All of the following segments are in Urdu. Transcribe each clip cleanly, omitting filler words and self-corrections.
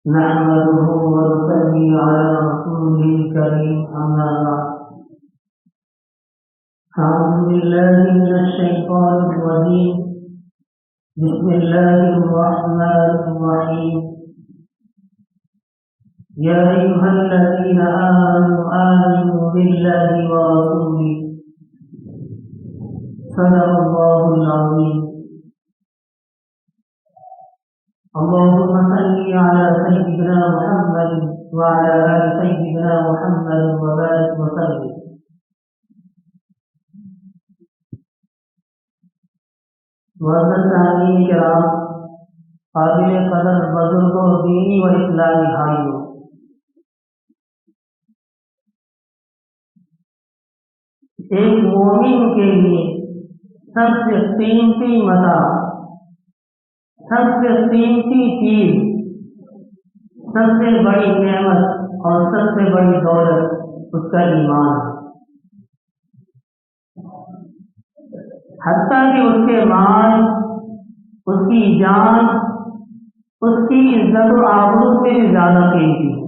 نحمده ونصلي على رسوله الكريم أما بعد أعوذ بالله من الشيطان الرجيم بسم الله الرحمن الرحيم يا أيها الذين آمنوا بالله ورسوله صدق الله العظيم اللهم صل على سيدنا محمد وعلى آل سيدنا محمد وبارك وسلم معزز سامعین کرام، قابل قدر بزرگوں، دینی و اسلامی بھائیوں، ایک مومن کے لیے سب سے قیمتی متاع، سب سے قیمتی چیز، سب سے بڑی نعمت اور سب سے بڑی دولت اس کا ایمان ہے۔ حتیٰ کہ اس کے مال، اس کی جان، اس کی عزت و آبرو سے بھی زیادہ قیمتی ہے۔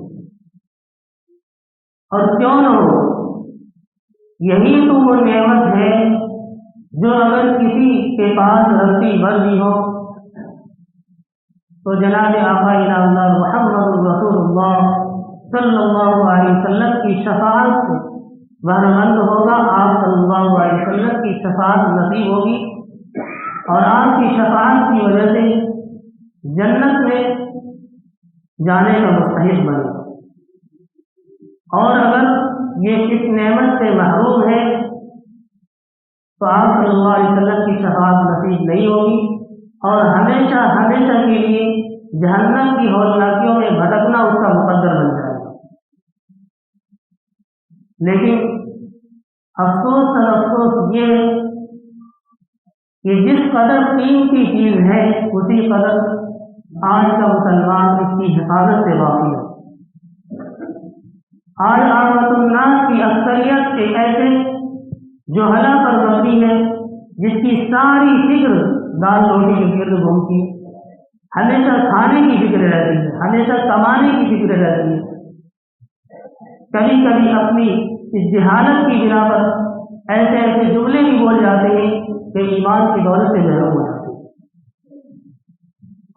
اور کیوں نہ ہو، یہی تو وہ نعمت ہے جو اگر کسی کے پاس رسی بھر بھی ہو تو جناب آقا انعام محمد رسول اللہ صلی اللہ علیہ وسلم کی شفاعت سے بہرمند ہوگا۔ آپ صلی اللہ علیہ وسلم کی شفاعت نصیب ہوگی اور آپ کی شفاعت کی وجہ سے جنت میں جانے کا مستحق بنے۔ اور اگر یہ اس نعمت سے محروم ہے تو آپ صلی اللہ علیہ وسلم کی شفاعت نصیب نہیں ہوگی اور ہمیشہ ہمیشہ کے لیے جہنم کی ہولناکیوں میں بھٹکنا اس کا مقدر بن جائے گا۔ لیکن افسوس اور افسوس یہ ہے کہ جس قدر قیمتی چیز ہے اسی قدر آج کا مسلمان اس کی حفاظت سے واقف ہے۔ آج عامت الناس کی اکثریت ایک ایسے جوہلا پر مبنی ہے جس کی ساری فکر دال روٹی کے گرد گھومتی ہے، ہمیشہ کھانے کی فکر رہتی ہے، ہمیشہ کمانے کی فکر رہتی ہے۔ کبھی کبھی اپنی اس جہالت کی بنا پر ایسے ایسے جملے بھی بول جاتے ہیں کہ ایمان کی دولت سے محروم ہو جاتے ہیں۔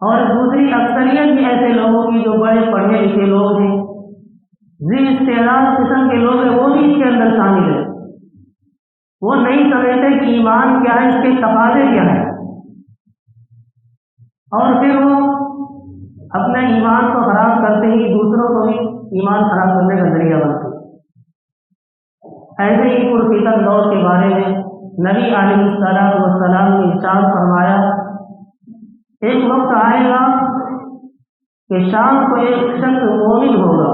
اور دوسری اکثریت بھی ایسے لوگوں کی جو بڑے پڑھے لکھے لوگ ہیں، ذی استعداد قسم کے لوگ ہیں، وہ بھی اس کے اندر شامل ہیں۔ وہ نہیں سمجھتے کہ ایمان کیا ہے، اس کے تقاضے کیا ہے، اور پھر وہ اپنے ایمان کو خراب کرتے ہی دوسروں کو بھی ایمان خراب کرنے کا ذریعہ بنتے ہیں۔ ایسے ہی پرفتن دور کے بارے میں نبی علیہ السلام نے ارشاد فرمایا، ایک وقت آئے گا کہ شام کو ایک شخص مومن ہوگا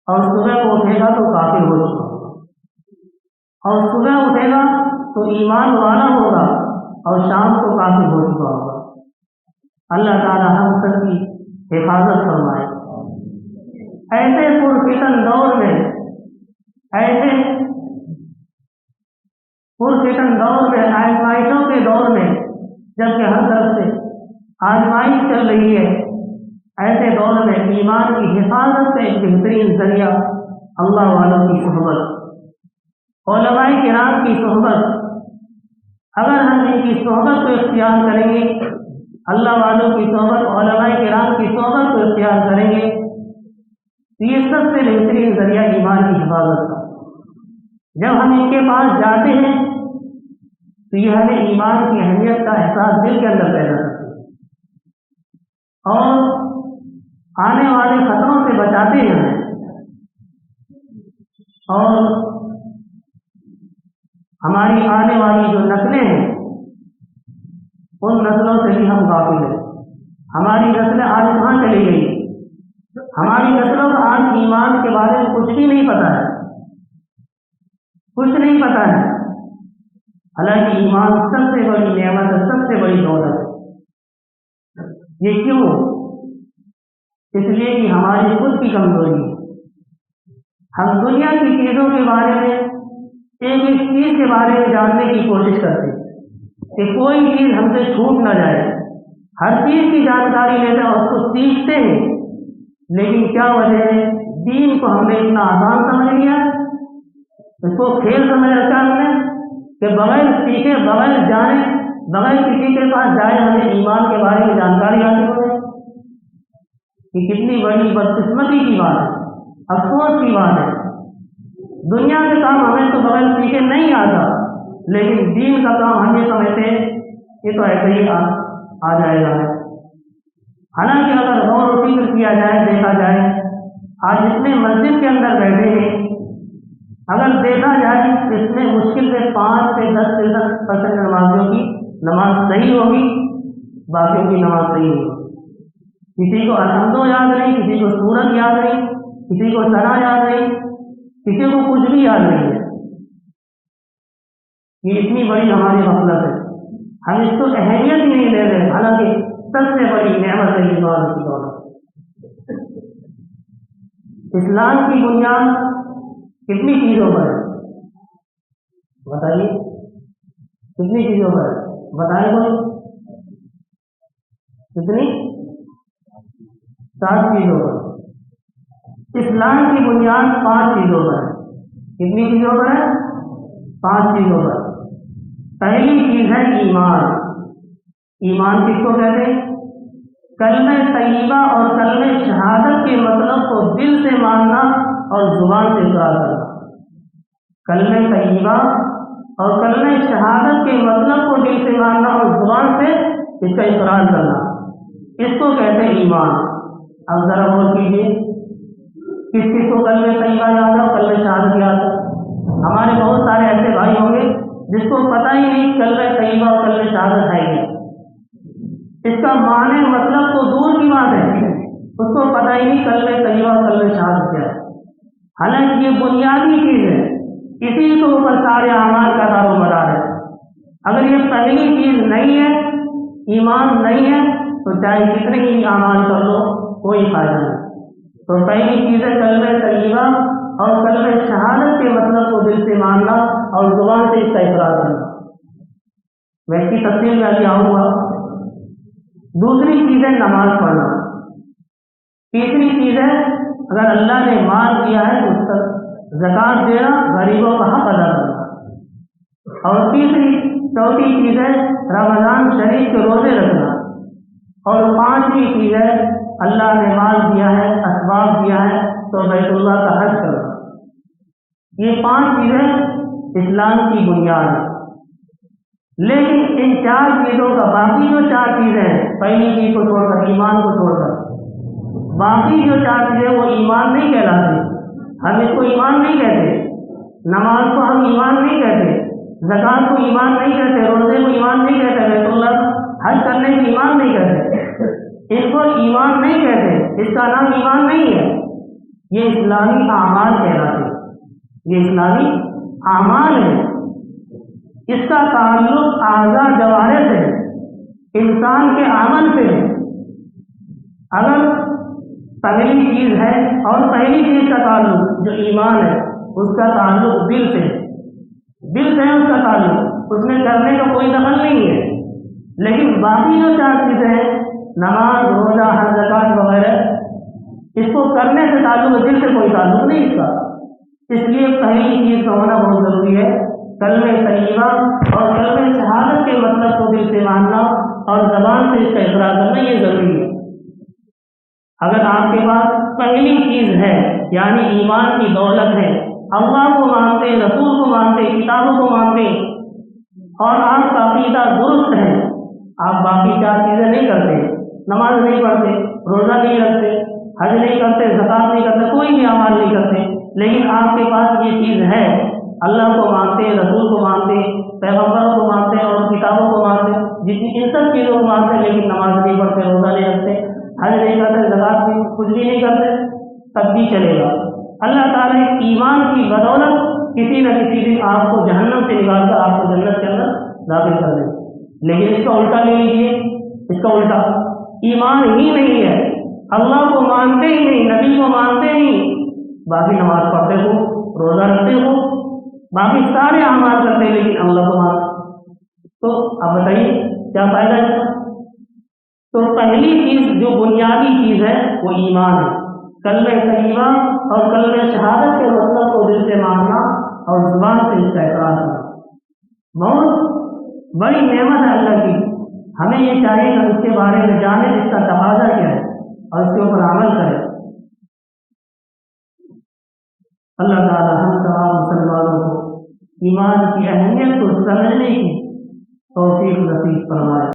اور صبح کو اٹھے گا تو کافر ہو چکا ہوگا، اور صبح اٹھے گا تو ایمان والا ہوگا اور شام کو کافر ہو چکا ہوگا۔ اللہ تعالی ہم سب کی حفاظت فرمائے۔ ایسے پرفتن دور میں، ایسے پرفتن دور میں، آزمائشوں کے دور میں، جبکہ ہر طرف سے آزمائش چل رہی ہے، ایسے دور میں ایمان کی حفاظت کا ایک بہترین ذریعہ اللہ والوں کی صحبت، علماء کرام کی صحبت۔ اگر ہم ان کی صحبت کو اختیار کریں گے، اللہ والوں کی صحبت، علماء کرام کی صحبت کو اختیار کریں گے، تو یہ سب سے بہترین ذریعہ ایمان کی حفاظت کا۔ جب ہم ان کے پاس جاتے ہیں تو یہ ہمیں ایمان کی اہمیت کا احساس دل کے اندر پیدا کرتے ہیں اور آنے والے خطروں سے بچاتے ہیں ہمیں، اور ہماری آنے والی جو نسلیں ہیں ان نسلوں سے بھی ہم غافل ہیں۔ ہماری نسلیں آج کہاں چلی گئی؟ ہماری نسلوں کو آج ایمان کے بارے میں کچھ بھی نہیں پتا ہے، کچھ نہیں پتا ہے۔ حالانکہ ایمان سب سے بڑی نعمت ہے، سب سے بڑی دولت ہے۔ یہ کیوں؟ اس لیے کہ ہماری خود کی کمزوری ہے۔ ہم دنیا کی چیزوں کے بارے میں، ایک ایک چیز کے بارے میں جاننے کی کوشش کرتے ہیں کہ کوئی چیز ہم سے چھوٹ نہ جائے، ہر چیز کی جانکاری لیتے ہیں اور اس کو سیکھتے ہیں، لیکن کیا وجہ ہے؟ دین کو ہم نے اتنا آسان سمجھ لیا، اس کو کھیل سمجھ رکھا ہم نے کہ بغیر سیکھے، بغیر جانے، بغیر کسی کے پاس جائے ہمیں ایمان کے بارے میں جانکاری حاصل ہو جائے۔ یہ کتنی بڑی بدقسمتی کی بات ہے، افسوس کی بات ہے۔ دنیا کے کام ہمیں تو بغیر سیکھے نہیں آتا، لیکن دین کا کام ہم یہ سمجھتے ہیں یہ تو ایسے ہی آ جائے گا۔ حالانکہ اگر غور و فکر کیا جائے، دیکھا جائے، آج جتنے مسجد کے اندر بیٹھے ہیں، اگر دیکھا جائے اس میں مشکل سے 5 سے 10% نمازیوں کی نماز صحیح ہوگی، باقیوں کی نماز صحیح ہوگی۔ کسی کو الحمد یاد نہیں، کسی کو سورت یاد نہیں، کسی کو ثنا یاد نہیں، کسی کو کچھ بھی یاد نہیں ہے۔ یہ اتنی بڑی ہماری غفلت ہے، ہم اس کو اہمیت ہی نہیں دے رہے، حالانکہ سب سے بڑی نعمت ہے یہ دولت کی دولت۔ اسلام کی بنیاد کتنی چیزوں پر ہے بتائیے؟ کتنی چیزوں پر ہے بتائیں کوئی؟ کتنی؟ 7 چیزوں پر۔ اسلام کی بنیاد 5 چیزوں پر ہے۔ کتنی چیزوں پر ہے؟ 5 چیزوں پر۔ پہلی چیز ہے ایمان۔ ایمان کس کو کہتے ہیں؟ کلمہ طیبہ اور کلمہ شہادت کے مطلب کو دل سے ماننا اور زبان سے اقرار کرنا۔ کلمہ طیبہ اور کلمہ شہادت کے مطلب کو دل سے ماننا اور زبان سے اس کا اقرار کرنا، اس کو کہتے ہیں ایمان۔ اب ذرا غور کیجیے، کس کس کو کلمہ طیبہ یاد ہے اور کلمہ شہادت یاد ہے؟ ہمارے بہت سارے ایسے بھائی ہوں گے جس کو پتہ ہی نہیں کلمہ طیبہ اور کلمہ شہادت ہے کیا، اس کا معنی مطلب تو دور کی بات ہے، اس کو پتہ ہی نہیں کلمہ طیبہ اور کلمہ شہادت کیا ہے۔ حالانکہ یہ بنیادی چیز ہے، اسی کے اوپر سارے اعمال کا دار و مدار ہے۔ اگر یہ پہلی چیز نہیں ہے، ایمان نہیں ہے، تو چاہے کتنے ہی اعمال کر لو کوئی فائدہ نہیں۔ تو پہلی چیز ہے کلمہ طیبہ اور کلمہ شہادت کے مطلب کو دل سے ماننا اور زبان سے اس کا اقرار کرنا۔ میں اس کی تفصیل میں ابھی آؤں گا۔ دوسری چیز ہے نماز پڑھنا۔ تیسری چیز ہے اگر اللہ نے مال دیا ہے تو اس کا زکوٰۃ دینا، غریبوں کا حق ادا کرنا۔ اور چوتھی چیز ہے رمضان شریف کے روزے رکھنا۔ اور 5ویں چیز ہے اللہ نے مال دیا ہے، اسباب دیا ہے تو بیت اللہ کا حج کرنا۔ یہ 5 چیزیں اسلام کی بنیاد ہے۔ لیکن ان 4 چیزوں کا باقی جو 4 چیزیں ہیں، پہلی چیز کو چھوڑ کر، ایمان کو چھوڑ کر، باقی جو 4 چیزیں وہ ایمان نہیں کہلاتی۔ ہم اس کو ایمان نہیں کہتے، نماز کو ہم ایمان نہیں کہتے، زکوٰۃ کو ایمان نہیں کہتے، روزے کو ایمان نہیں کہتے، بیت اللہ حج کرنے کو ایمان نہیں کہتے، اس کو ایمان نہیں کہتے، اس کا نام ایمان نہیں ہے۔ یہ اسلامی اعمال کہلاتے ہیں، یہ اسلامی اعمال ہے۔ اس کا تعلق اعضاء جوارح سے ہے، انسان کے عمل سے ہے۔ اگر پہلی چیز ہے اور پہلی چیز کا تعلق جو ایمان ہے اس کا تعلق دل سے ہے، دل سے ہے اس کا تعلق، اس میں کرنے کا کوئی دخل نہیں ہے۔ لیکن باقی جو 4 چیزیں ہیں، نماز، روزہ، حج، زکوٰۃ وغیرہ، اس کو کرنے سے تعلق ہے، دل سے کوئی تعلق نہیں اس کا۔ اس لیے پہلی چیز کا ہونا بہت ضروری ہے، کلمہ طیبہ اور کلمہ شہادت کے مطلب کو دل سے ماننا اور زبان سے اس کا اقرار کرنا، یہ ضروری ہے۔ اگر آپ کے پاس پہلی چیز ہے یعنی ایمان کی دولت ہے، اللہ کو مانتے، رسول کو مانتے، کتابوں کو مانتے، اور آپ کا عقیدہ درست ہے، آپ باقی 4 چیزیں نہیں کرتے، نماز نہیں پڑھتے، روزہ نہیں رکھتے، حج نہیں کرتے، زکوٰۃ نہیں کرتے، کوئی بھی اعمال نہیں کرتے، لیکن آپ کے پاس یہ چیز ہے، اللہ کو مانتے، رسول کو مانتے، پیغمبروں کو مانتے اور کتابوں کو مانتے، ان سب چیزوں کو مانتے، لیکن نماز نہیں پڑھتے، روزہ نہیں رکھتے، حج نہیں کرتے، زکوٰۃ بھی کچھ بھی نہیں کرتے، تب بھی چلے گا۔ اللہ تعالیٰ ایمان کی بدولت کسی نہ کسی دن آپ کو جہنم سے نکال کر آپ کو جنت کے اندر داخل کر دیں۔ لیکن اس کا الٹا لے لیجیے، اس کا الٹا ایمان ہی نہیں ہے، اللہ کو مانتے ہی نہیں، نبی کو مانتے نہیں، باقی نماز پڑھتے ہو، روزہ رکھتے ہو، باقی سارے اعمال کرتے ہیں، لیکن اللہ کو مانتے، تو اب بتائیے کیا فائدہ ہے اس کا؟ تو پہلی چیز جو بنیادی چیز ہے وہ ایمان ہے۔ کلمہ طیبہ اور کلمہ شہادت کے مطلب کو دل سے ماننا اور زبان سے اس کا اقرار کرنا بہت بڑی نعمت ہے اللہ کی. ہمیں یہ چاہیے کہ اس کے بارے میں جانیں اس کا تقاضا کیا ہے اور اس کے اوپر عمل کریں. اللہ تعالی ہم تمام مسلمانوں کو ایمان کی اہمیت کو سمجھنے کی توفیق نصیب فرمائے.